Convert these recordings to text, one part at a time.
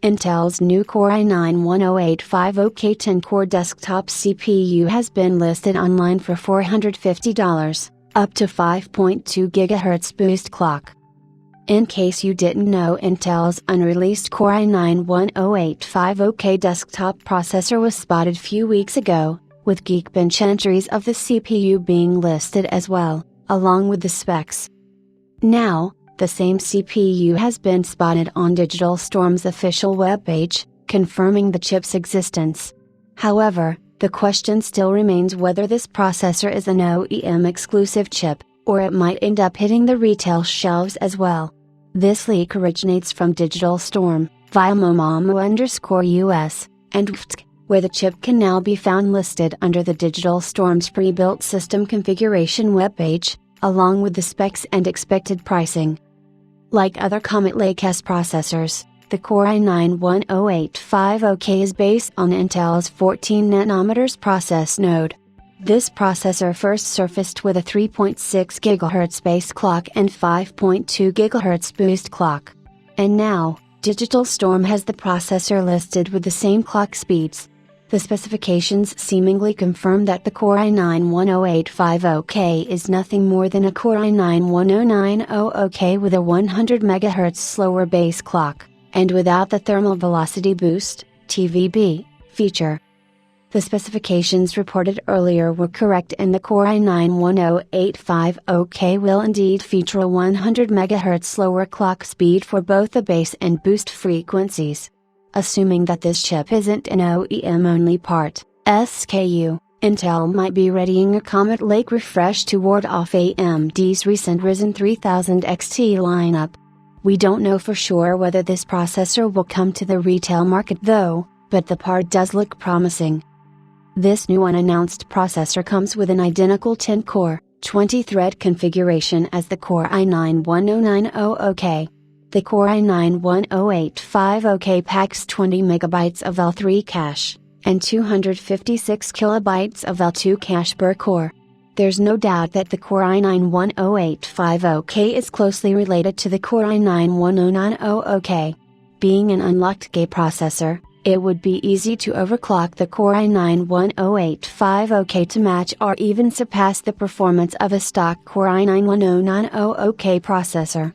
Intel's new Core i9-10850K 10-core desktop CPU has been listed online for $450, up to 5.2 GHz boost clock. In case you didn't know, Intel's unreleased Core i9-10850K desktop processor was spotted few weeks ago, with Geekbench entries of the CPU being listed as well, along with the specs. Now, the same CPU has been spotted on Digital Storm's official webpage, confirming the chip's existence. However, the question still remains whether this processor is an OEM exclusive chip, or it might end up hitting the retail shelves as well. This leak originates from Digital Storm, via momomo_US, and WFTK, where the chip can now be found listed under the Digital Storm's pre-built system configuration webpage, along with the specs and expected pricing. Like other Comet Lake S processors, the Core i9-10850K is based on Intel's 14nm process node. This processor first surfaced with a 3.6 GHz base clock and 5.2 GHz boost clock. And now, Digital Storm has the processor listed with the same clock speeds. The specifications seemingly confirm that the Core i9-10850K is nothing more than a Core i9-10900K with a 100 MHz slower base clock, and without the thermal velocity boost, TVB, feature. The specifications reported earlier were correct, and the Core i9-10850K will indeed feature a 100 MHz slower clock speed for both the base and boost frequencies. Assuming that this chip isn't an OEM-only part, SKU, Intel might be readying a Comet Lake refresh to ward off AMD's recent Ryzen 3000 XT lineup. We don't know for sure whether this processor will come to the retail market though, but the part does look promising. This new unannounced processor comes with an identical 10-core, 20-thread configuration as the Core i9-10900K. The Core i9-10850K packs 20 MB of L3 cache, and 256 KB of L2 cache per core. There's no doubt that the Core i9-10850K is closely related to the Core i9-10900K. Being an unlocked K processor, it would be easy to overclock the Core i9-10850K to match or even surpass the performance of a stock Core i9-10900K processor.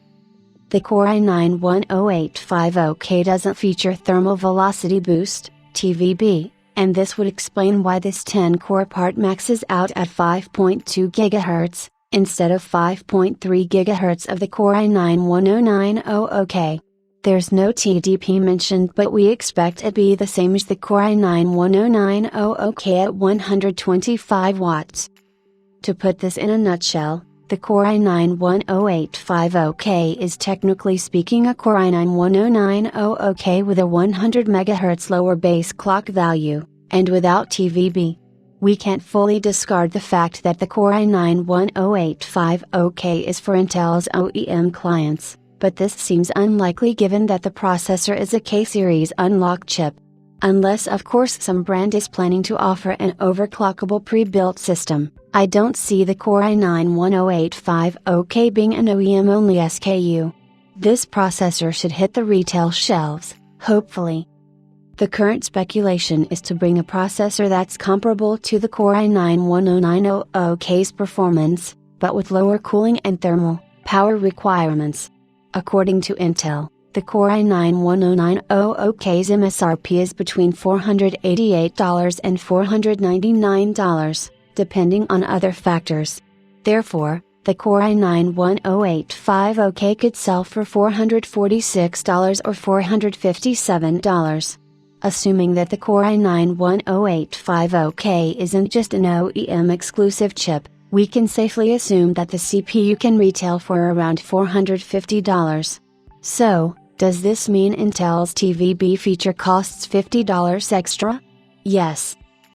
The Core i9-10850K doesn't feature thermal velocity boost, TVB, and this would explain why this 10-core part maxes out at 5.2 GHz, instead of 5.3 GHz of the Core i9-10900K. There's no TDP mentioned, but we expect it to be the same as the Core i9-10900K at 125 watts. To put this in a nutshell, the Core i9-10850K is technically speaking a Core i9-10900K with a 100 MHz lower base clock value, and without TVB. We can't fully discard the fact that the Core i9-10850K is for Intel's OEM clients, but this seems unlikely given that the processor is a K-series unlocked chip. Unless of course some brand is planning to offer an overclockable pre-built system, I don't see the Core i9-10850K being an OEM-only SKU. This processor should hit the retail shelves, hopefully. The current speculation is to bring a processor that's comparable to the Core i9-10900K's performance, but with lower cooling and thermal power requirements. According to Intel, the Core i9-10900K's MSRP is between $488 and $499, depending on other factors. Therefore, the Core i9-10850K could sell for $446 or $457. Assuming that the Core i9-10850K isn't just an OEM exclusive chip, we can safely assume that the CPU can retail for around $450. So, does this mean Intel's TVB feature costs $50 extra? Yes,